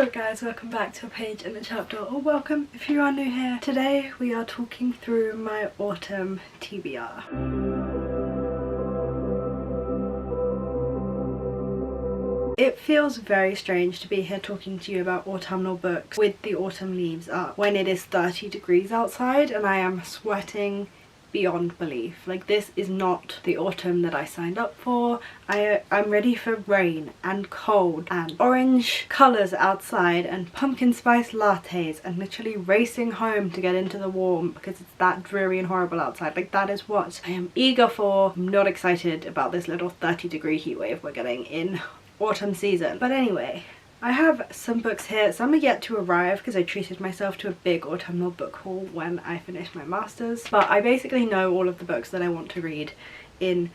Hello guys, welcome back to a page in the chapter, or welcome if you are new here. Today we are talking through my autumn TBR. It feels very strange to be here talking to you about autumnal books with the autumn leaves up when it is 30 degrees outside and I am sweating beyond belief. Like, this is not the autumn that I signed up for. I'm ready for rain and cold and orange colours outside and pumpkin spice lattes and literally racing home to get into the warm because it's that dreary and horrible outside. Like, that is what I am eager for. I'm not excited about this little 30-degree heat wave we're getting in autumn season. But anyway, I have some books here. Some are yet to arrive because I treated myself to a big autumnal book haul when I finished my masters. But I basically know all of the books that I want to read in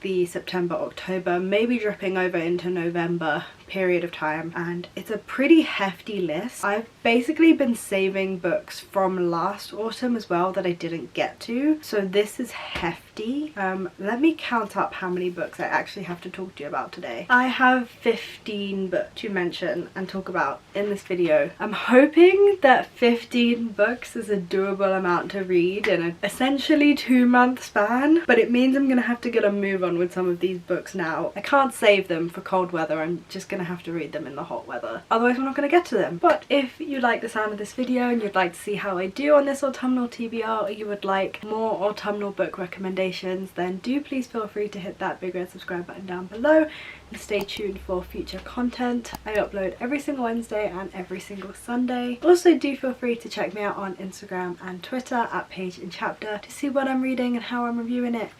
the September, October, maybe dripping over into November period of time, and it's a pretty hefty list. I've basically been saving books from last autumn as well that I didn't get to, so this is hefty. Let me count up how many books I actually have to talk to you about today. I have 15 books to mention and talk about in this video. I'm hoping that 15 books is a doable amount to read in an essentially 2-month span, but it means I'm gonna have to get a move on with some of these books now. I can't save them for cold weather. I'm just gonna have to read them in the hot weather, otherwise we're not gonna get to them. But if you like the sound of this video and you'd like to see how I do on this autumnal TBR, or you would like more autumnal book recommendations, then do please feel free to hit that big red subscribe button down below and stay tuned for future content. I upload every single Wednesday and every single Sunday. Also, do feel free to check me out on Instagram and Twitter at Page in Chapter to see what I'm reading and how I'm reviewing it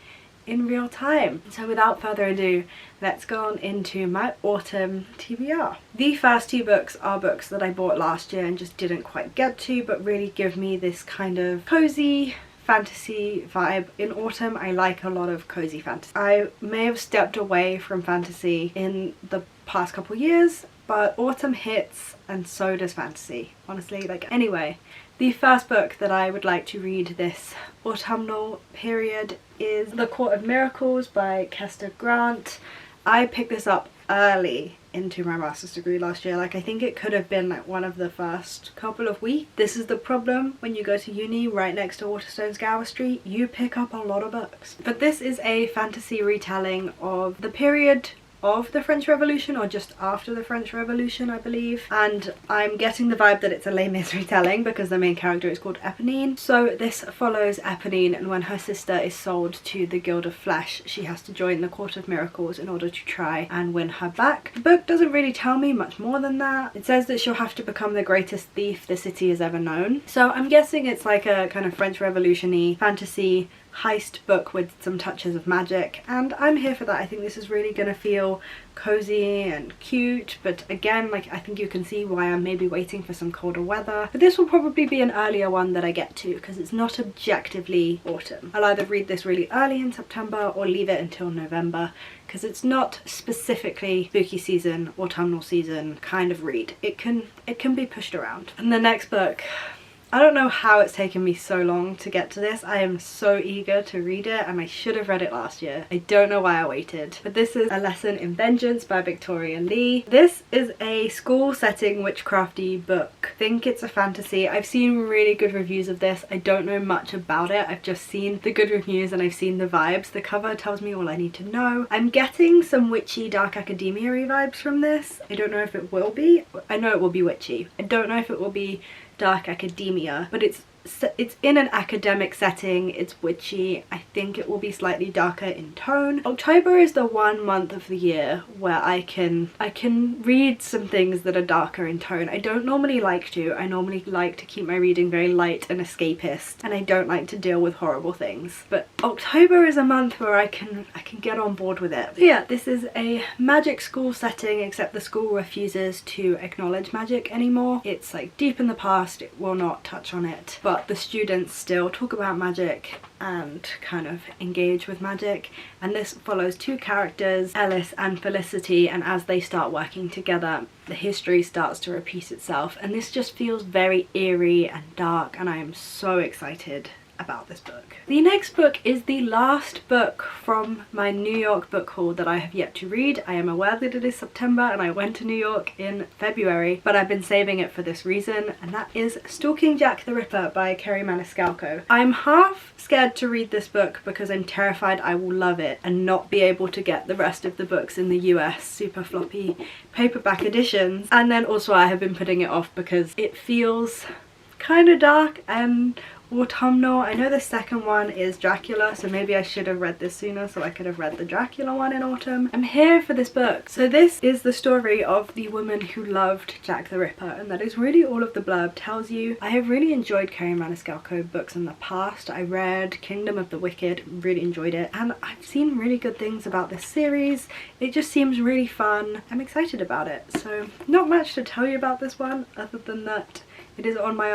in real time. So without further ado, let's go on into my autumn TBR. The first two books are books that I bought last year and just didn't quite get to, but really give me this kind of cozy fantasy vibe. In autumn, I like a lot of cozy fantasy. I may have stepped away from fantasy in the past couple years, but autumn hits and so does fantasy, honestly. Like, anyway, the first book that I would like to read this autumnal period is The Court of Miracles by Kester Grant. I picked this up early into my master's degree last year. Like, I think it could have been like one of the first couple of weeks. This is the problem when you go to uni right next to Waterstone's Gower Street, you pick up a lot of books. But this is a fantasy retelling of the period of the French Revolution, or just after the French Revolution, I believe, and I'm getting the vibe that it's a Les Mis retelling because the main character is called Eponine. So this follows Eponine, and when her sister is sold to the Guild of Flesh, she has to join the Court of Miracles in order to try and win her back. The book doesn't really tell me much more than that. It says that she'll have to become the greatest thief the city has ever known, so I'm guessing it's like a kind of French Revolution-y fantasy heist book with some touches of magic, and I'm here for that. I think this is really gonna feel cozy and cute, but again, like, I think you can see why I'm maybe waiting for some colder weather. But this will probably be an earlier one that I get to because it's not objectively autumn. I'll either read this really early in September or leave it until November because it's not specifically spooky season, autumnal season kind of read. It can be pushed around. And the next book, I don't know how it's taken me so long to get to this. I am so eager to read it, and I should have read it last year. I don't know why I waited. But this is A Lesson in Vengeance by Victoria Lee. This is a school setting witchcrafty book. I think it's a fantasy. I've seen really good reviews of this. I don't know much about it. I've just seen the good reviews and I've seen the vibes. The cover tells me all I need to know. I'm getting some witchy dark academia-y vibes from this. I don't know if it will be. I know it will be witchy. I don't know if it will be dark academia, but it's in an academic setting. It's witchy. I think it will be slightly darker in tone. October is the one month of the year where I can read some things that are darker in tone. I don't normally like to. I normally like to keep my reading very light and escapist, and I don't like to deal with horrible things. But October is a month where I can get on board with it. So yeah, this is a magic school setting, except the school refuses to acknowledge magic anymore. It's like deep in the past. It will not touch on it, but the students still talk about magic and kind of engage with magic. And this follows two characters, Ellis and Felicity, and as they start working together, the history starts to repeat itself, and this just feels very eerie and dark, and I am so excited about this book. The next book is the last book from my New York book haul that I have yet to read. I am aware that it is September and I went to New York in February, but I've been saving it for this reason, and that is Stalking Jack the Ripper by Kerri Maniscalco. I'm half scared to read this book because I'm terrified I will love it and not be able to get the rest of the books in the US super floppy paperback editions, and then also I have been putting it off because it feels kind of dark and autumnal. I know the second one is Dracula, so maybe I should have read this sooner so I could have read the Dracula one in autumn. I'm here for this book. So this is the story of the woman who loved Jack the Ripper, and that is really all of the blurb tells you. I have really enjoyed Kerri Maniscalco books in the past. I read Kingdom of the Wicked, really enjoyed it, and I've seen really good things about this series. It just seems really fun. I'm excited about it. So not much to tell you about this one other than that it is on my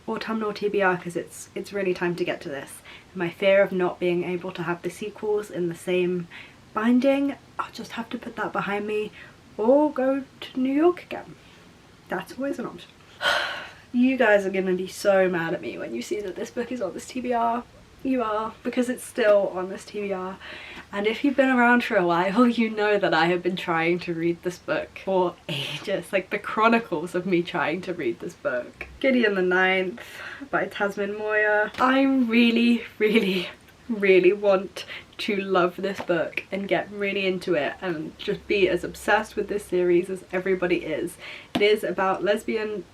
autumnal TBR because it's really time to get to this. And my fear of not being able to have the sequels in the same binding, I'll just have to put that behind me or go to New York again. That's always an option. You guys are gonna be so mad at me when you see that this book is on this TBR. You are, because it's still on this TBR. And if you've been around for a while, you know that I have been trying to read this book for ages, like the chronicles of me trying to read this book. Gideon the Ninth by Tasmin Moyer. I really want to love this book and get really into it and just be as obsessed with this series as everybody is. It is about lesbian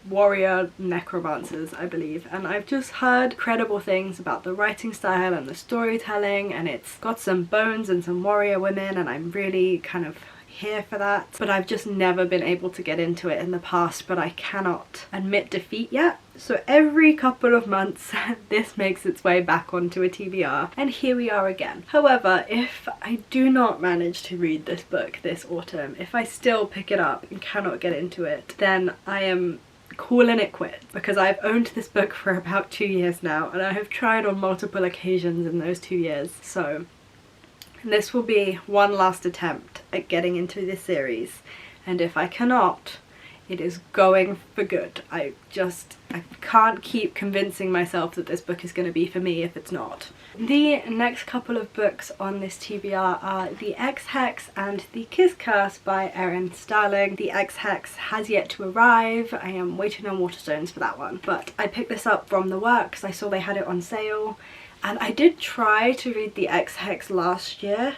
warrior necromancers, I believe, and I've just heard credible things about the writing style and the storytelling, and it's got some bones and some warrior women, and I'm really kind of here for that, but I've just never been able to get into it in the past, but I cannot admit defeat yet. So every couple of months this makes its way back onto a TBR, and here we are again. However, if I do not manage to read this book this autumn, if I still pick it up and cannot get into it, then I am calling it quits, because I've owned this book for about 2 years now and I have tried on multiple occasions in those 2 years. So this will be one last attempt at getting into this series, and if I cannot, it is going for good. I can't keep convincing myself that this book is going to be for me if it's not. The next couple of books on this TBR are the X Hex and the Kiss Curse by Erin Starling. The X Hex has yet to arrive. I am waiting on Waterstones for that one, but I picked this up from the works. I saw they had it on sale, and I did try to read the X Hex last year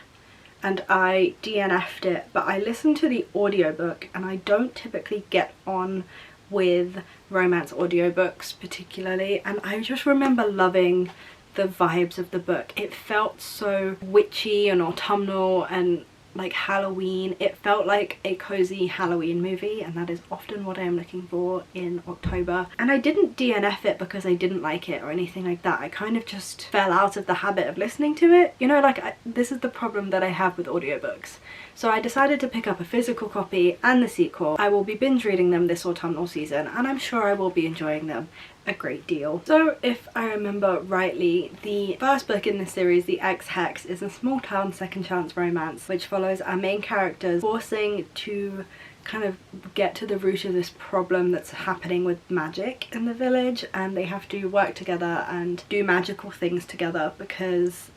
and I DNF'd it, but I listened to the audiobook, and I don't typically get on with romance audiobooks particularly, and I just remember loving the vibes of the book. It felt so witchy and autumnal and like Halloween. It felt like a cozy Halloween movie, and that is often what I am looking for in October. And I didn't DNF it because I didn't like it or anything like that. I kind of just fell out of the habit of listening to it. You know, like this is the problem that I have with audiobooks. So I decided to pick up a physical copy and the sequel. I will be binge reading them this autumnal season, and I'm sure I will be enjoying them a great deal. So if I remember rightly, the first book in this series, the X Hex, is a small town second chance romance which follows our main characters forcing to kind of get to the root of this problem that's happening with magic in the village, and they have to work together and do magical things together because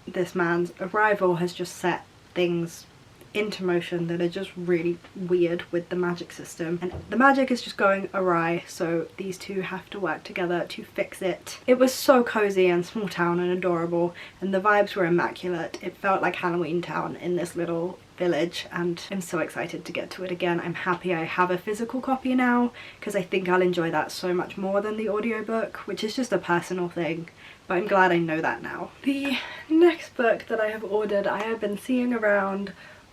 this man's arrival has just set things into motion that are just really weird with the magic system, and the magic is just going awry, so these two have to work together to fix it. It was so cozy and small town and adorable, and the vibes were immaculate. It felt like Halloween Town in this little village, and I'm so excited to get to it again. I'm happy I have a physical copy now because I think I'll enjoy that so much more than the audiobook, which is just a personal thing, but I'm glad I know that now. The next book that I have ordered, I have been seeing around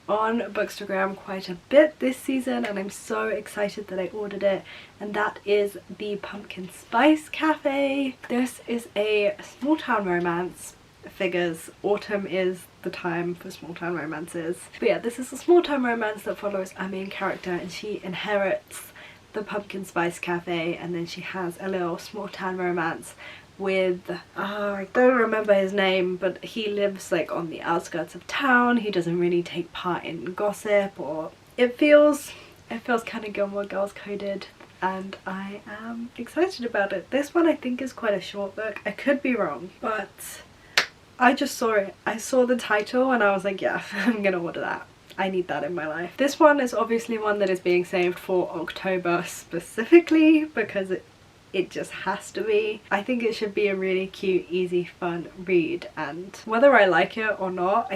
on Bookstagram quite a bit this season, and I'm so excited that I ordered it, and that is the Pumpkin Spice Cafe. This is a small town romance. Figures autumn is the time for small town romances, but yeah, this is a small town romance that follows our main character, and she inherits the Pumpkin Spice Cafe, and then she has a little small town romance with I don't remember his name, but he lives like on the outskirts of town. He doesn't really take part in gossip, or it feels kind of Gilmore Girls coded. and I am excited about it. This one I think is quite a short book. I could be wrong, but I just saw it. I saw the title and I was like, yeah, I'm gonna order that. I need that in my life. This one is obviously one that is being saved for October specifically because it just has to be. I think it should be a really cute, easy, fun read, and whether I like it or not,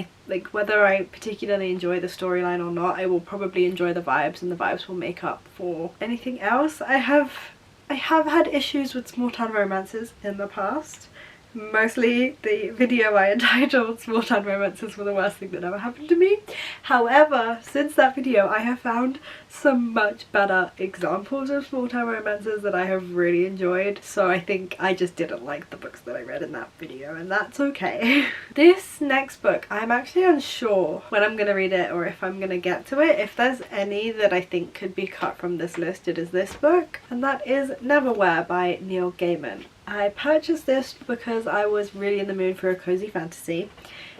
whether I particularly enjoy the storyline or not, I will probably enjoy the vibes, and the vibes will make up for anything else. I have had issues with small town romances in the past. Mostly the video I entitled "Small Town Romances were the worst thing that ever happened to me." However, since that video I have found some much better examples of small town romances that I have really enjoyed, so I think I just didn't like the books that I read in that video, and that's okay. This next book, I'm actually unsure when I'm gonna read it or if I'm gonna get to it. If there's any that I think could be cut from this list, it is this book, and that is Neverwhere by Neil Gaiman. I purchased this because I was really in the mood for a cozy fantasy,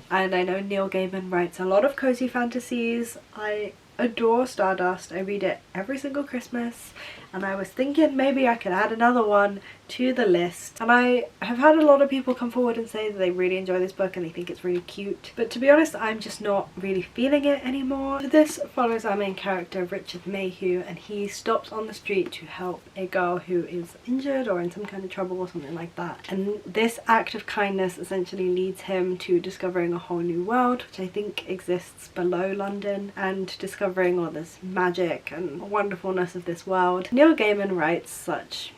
and I know Neil Gaiman writes a lot of cozy fantasies. I adore Stardust. I read it every single Christmas, and I was thinking maybe I could add another one to the list, and I have had a lot of people come forward and say that they really enjoy this book and they think it's really cute, but to be honest I'm just not really feeling it anymore. This follows our main character Richard Mayhew, and he stops on the street to help a girl who is injured or in some kind of trouble or something like that, and this act of kindness essentially leads him to discovering a whole new world which I think exists below London, and discovering all this magic and wonderfulness of this world. Neil Gaiman writes such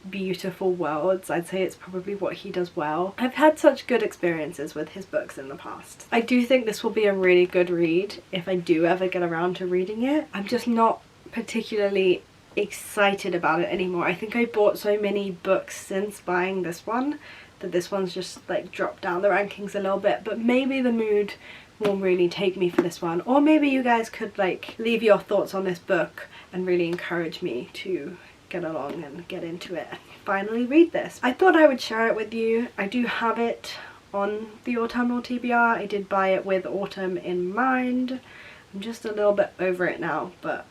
beautiful worlds. I'd say it's probably what he does well. I've had such good experiences with his books in the past. I do think this will be a really good read if I do ever get around to reading it. I'm just not particularly excited about it anymore. I think I bought so many books since buying this one that this one's just like dropped down the rankings a little bit, but maybe the mood will really take me for this one, or maybe you guys could like leave your thoughts on this book and really encourage me to get along and get into it and finally read this. I thought I would share it with you. I do have it on the autumnal TBR. I did buy it with autumn in mind. I'm just a little bit over it now, but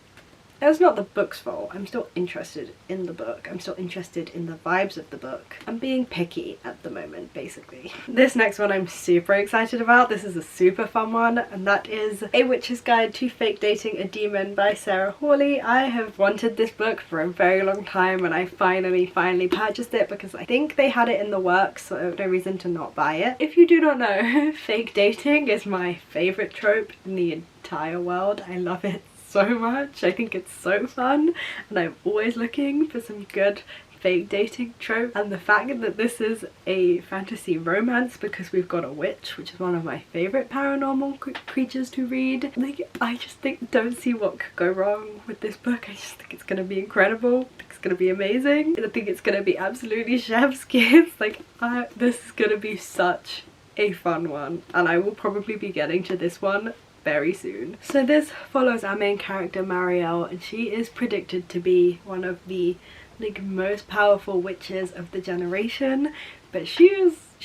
it's not the book's fault. I'm still interested in the book. I'm still interested in the vibes of the book. I'm being picky at the moment, basically. This next one I'm super excited about. This is a super fun one, and that is A Witch's Guide to Fake Dating a Demon by Sarah Hawley. I have wanted this book for a very long time, and I finally purchased it because I think they had it in the works, so no reason to not buy it. If you do not know, fake dating is my favourite trope in the entire world. I love it so much. I think it's so fun, and I'm always looking for some good fake dating trope, and the fact that this is a fantasy romance because we've got a witch, which is one of my favourite paranormal creatures to read, like I just don't see what could go wrong with this book. I just think it's gonna be incredible. I think it's gonna be amazing, and I think it's gonna be absolutely chef's kiss. Like this is gonna be such a fun one, and I will probably be getting to this one very soon. So this follows our main character Marielle, and she is predicted to be one of the like most powerful witches of the generation, but she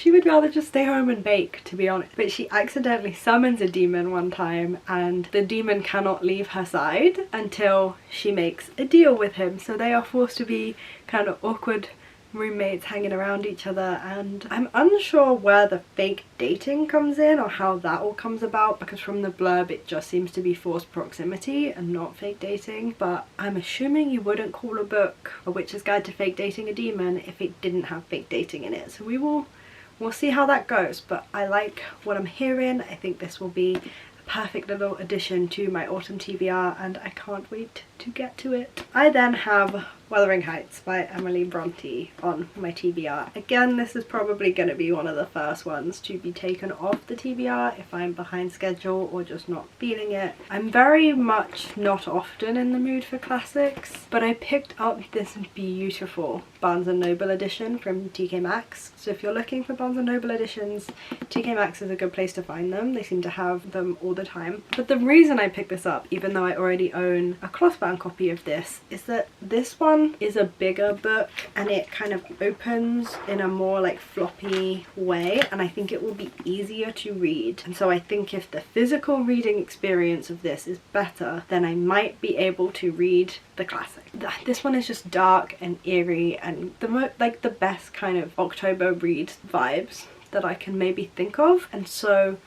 would rather just stay home and bake, to be honest. But she accidentally summons a demon one time, and the demon cannot leave her side until she makes a deal with him, so they are forced to be kind of awkward roommates hanging around each other, and I'm unsure where the fake dating comes in or how that all comes about, because from the blurb it just seems to be forced proximity and not fake dating, but I'm assuming you wouldn't call a book A Witch's Guide to Fake Dating a Demon if it didn't have fake dating in it, so we'll see how that goes. But I like what I'm hearing. I think this will be a perfect little addition to my autumn TBR, and I can't wait to get to it. I then have Wuthering Heights by Emily Bronte on my TBR. Again, this is probably going to be one of the first ones to be taken off the TBR if I'm behind schedule or just not feeling it. I'm very much not often in the mood for classics, but I picked up this beautiful Barnes & Noble edition from TK Maxx. So if you're looking for Barnes & Noble editions, TK Maxx is a good place to find them. They seem to have them all the time. But the reason I picked this up, even though I already own a cloth-bound copy of this, is that this one one is a bigger book and it kind of opens in a more like floppy way, and I think it will be easier to read. And so I think if the physical reading experience of this is better, then I might be able to read the classic. This one is just dark and eerie and the best kind of October read vibes that I can maybe think of, and so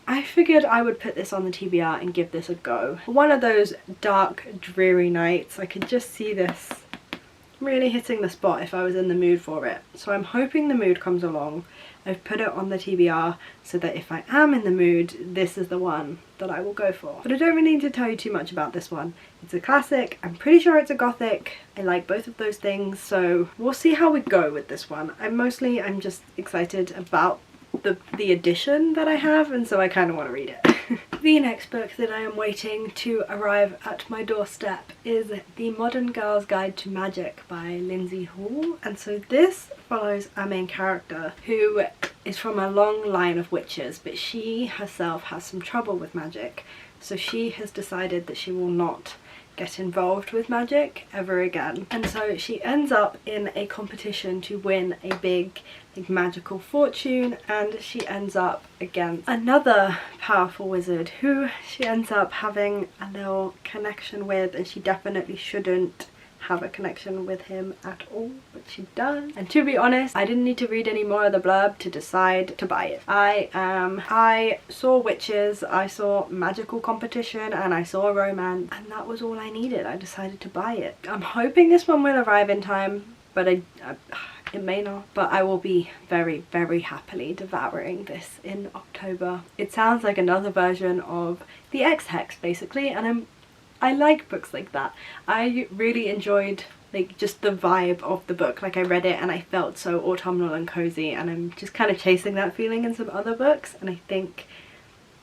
I figured I would put this on the TBR and give this a go. One of those dark, dreary nights. I could just see this really hitting the spot if I was in the mood for it. So I'm hoping the mood comes along. I've put it on the TBR so that if I am in the mood, this is the one that I will go for. But I don't really need to tell you too much about this one. It's a classic. I'm pretty sure it's a gothic. I like both of those things, so we'll see how we go with this one. I'm just excited about the edition that I have, and so I kind of want to read it. The next book that I am waiting to arrive at my doorstep is The Modern Girl's Guide to Magic by Lindsay Hall, and so this follows our main character who is from a long line of witches, but she herself has some trouble with magic, so she has decided that she will not get involved with magic ever again, and so she ends up in a competition to win a big magical fortune, and she ends up against another powerful wizard who she ends up having a little connection with, and she definitely shouldn't have a connection with him at all, but she does. And to be honest, I didn't need to read any more of the blurb to decide to buy it. I saw witches, I saw magical competition, and I saw romance, and that was all I needed. I decided to buy it. I'm hoping this one will arrive in time, but it may not, but I will be very, very happily devouring this in October. It sounds like another version of the X Hex basically, and I like books like that. I really enjoyed just the vibe of the book. I read it and I felt so autumnal and cozy, and I'm just kind of chasing that feeling in some other books, and I think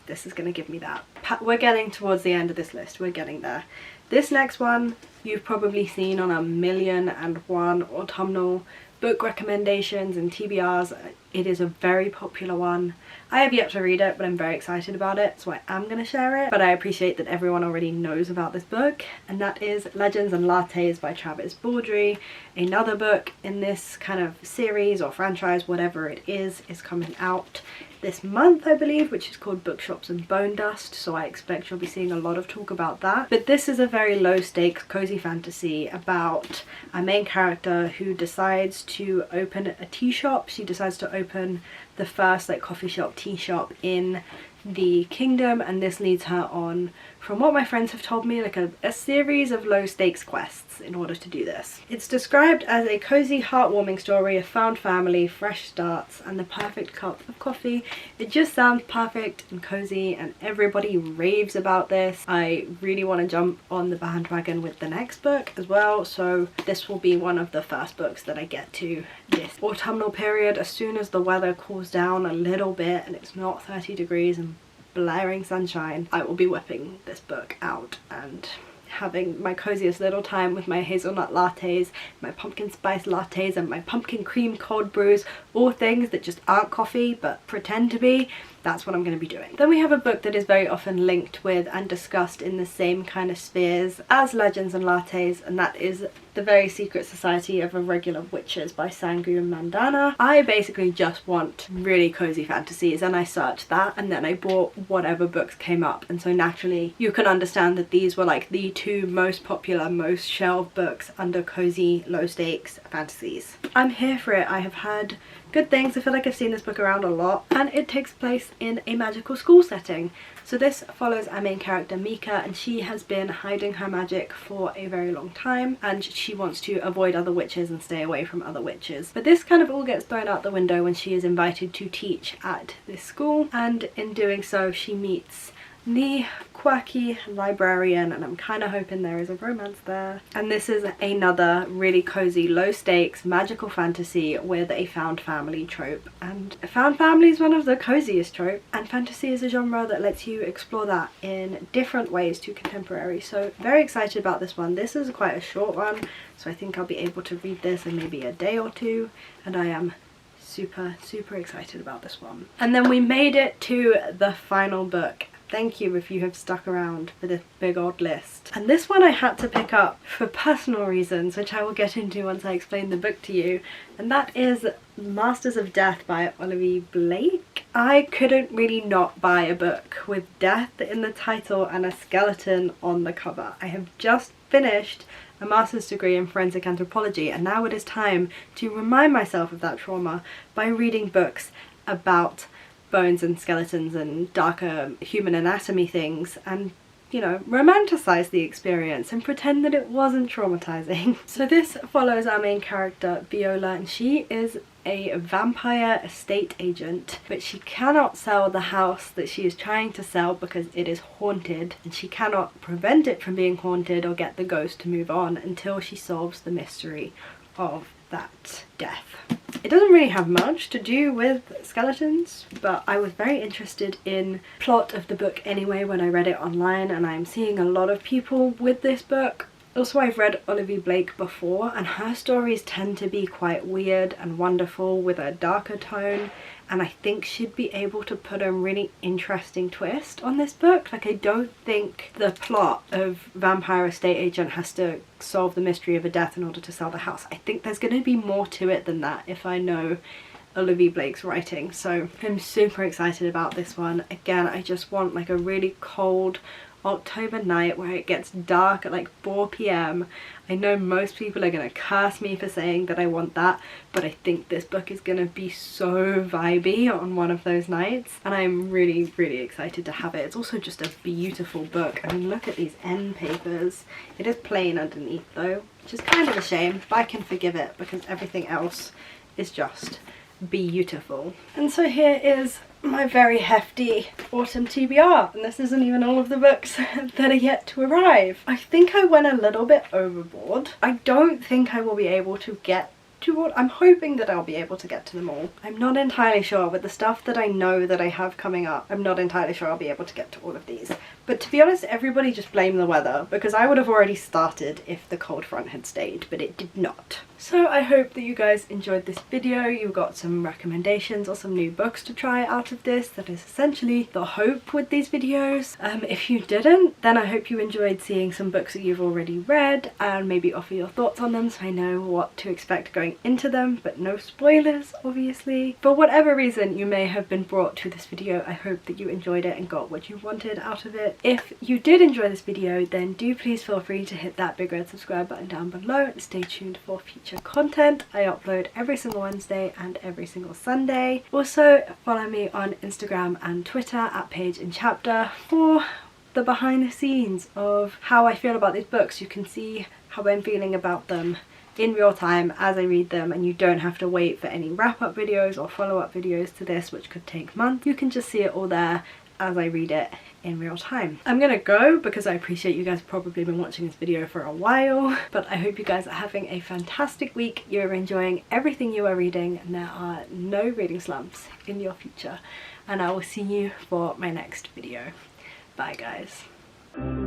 this is going to give me that. We're getting towards the end of this list, we're getting there. This next one you've probably seen on 1,000,001 autumnal book recommendations and TBRs. It is a very popular one. I have yet to read it, but I'm very excited about it, so I am going to share it. But I appreciate that everyone already knows about this book, and that is Legends and Lattes by Travis Baldry. Another book in this kind of series or franchise, whatever it is coming out this month, I believe, which is called Bookshops and Bone Dust, so I expect you'll be seeing a lot of talk about that. But this is a very low stakes cozy fantasy about a main character who decides to open a tea shop. She decides to open the first coffee shop, tea shop in the kingdom, and this leads her on, from what my friends have told me, a series of low stakes quests in order to do this. It's described as a cozy, heartwarming story of found family, fresh starts, and the perfect cup of coffee. It just sounds perfect and cozy, and everybody raves about this. I really want to jump on the bandwagon with the next book as well, so this will be one of the first books that I get to this autumnal period. As soon as the weather cools down a little bit and it's not 30 degrees and blaring sunshine, I will be whipping this book out and having my coziest little time with my hazelnut lattes, my pumpkin spice lattes, and my pumpkin cream cold brews, all things that just aren't coffee but pretend to be. That's what I'm going to be doing. Then we have a book that is very often linked with and discussed in the same kind of spheres as Legends and Lattes, and that is The Very Secret Society of Irregular Witches by Sangu Mandana. I basically just want really cozy fantasies, and I searched that, and then I bought whatever books came up, and so naturally you can understand that these were the two most popular, most shelved books under cozy, low stakes fantasies. I'm here for it. I have heard good things. I feel like I've seen this book around a lot, and it takes place in a magical school setting. So this follows our main character Mika, and she has been hiding her magic for a very long time, and she wants to avoid other witches and stay away from other witches. But this kind of all gets thrown out the window when she is invited to teach at this school, and in doing so she meets the quirky librarian, and I'm kind of hoping there is a romance there. And this is another really cozy, low stakes magical fantasy with a found family trope, and a found family is one of the coziest tropes, and fantasy is a genre that lets you explore that in different ways to contemporary. So very excited about this one. This is quite a short one, so I think I'll be able to read this in maybe a day or two, and I am super excited about this one. And then we made it to the final book, Thank you if you have stuck around for this big old list. And this one I had to pick up for personal reasons, which I will get into once I explain the book to you, and that is Masters of Death by Olivia Blake. I couldn't really not buy a book with death in the title and a skeleton on the cover. I have just finished a master's degree in forensic anthropology, and now it is time to remind myself of that trauma by reading books about bones and skeletons and darker human anatomy things, and, you know, romanticize the experience and pretend that it wasn't traumatizing. So this follows our main character Viola, and she is a vampire estate agent, but she cannot sell the house that she is trying to sell because it is haunted, and she cannot prevent it from being haunted or get the ghost to move on until she solves the mystery of that death. It doesn't really have much to do with skeletons, but I was very interested in plot of the book anyway when I read it online, and I'm seeing a lot of people with this book. Also, I've read Olivia Blake before, and her stories tend to be quite weird and wonderful with a darker tone, and I think she'd be able to put a really interesting twist on this book. Like, I don't think the plot of vampire estate agent has to solve the mystery of a death in order to sell the house. I think there's going to be more to it than that if I know Olivia Blake's writing. So I'm super excited about this one. Again, I just want like a really cold October night where it gets dark at like 4 p.m. I know most people are going to curse me for saying that I want that, but I think this book is going to be so vibey on one of those nights, and I'm really, really excited to have it. It's also just a beautiful book. I mean, look at these end papers. It is plain underneath though, which is kind of a shame, but I can forgive it because everything else is just beautiful. And so here is my very hefty Autumn TBR, and this isn't even all of the books that are yet to arrive. I think I went a little bit overboard. I don't think I will be able to get to all. I'm hoping that I'll be able to get to them all. I'm not entirely sure. With the stuff that I know that I have coming up, I'm not entirely sure I'll be able to get to all of these. But to be honest, everybody just blame the weather, because I would have already started if the cold front had stayed, but it did not. So I hope that you guys enjoyed this video. You got some recommendations or some new books to try out of this. That is essentially the hope with these videos. If you didn't, then I hope you enjoyed seeing some books that you've already read and maybe offer your thoughts on them so I know what to expect going into them, but no spoilers, obviously. For whatever reason you may have been brought to this video, I hope that you enjoyed it and got what you wanted out of it. If you did enjoy this video, then do please feel free to hit that big red subscribe button down below and stay tuned for future content. I upload every single Wednesday and every single Sunday. Also follow me on Instagram and Twitter at Page and Chapter for the behind the scenes of how I feel about these books. You can see how I'm feeling about them in real time as I read them, and you don't have to wait for any wrap-up videos or follow-up videos to this, which could take months. You can just see it all there as I read it in real time. I'm gonna go because I appreciate you guys have probably been watching this video for a while, but I hope you guys are having a fantastic week. You're enjoying everything you are reading, and there are no reading slumps in your future, and I will see you for my next video. Bye guys.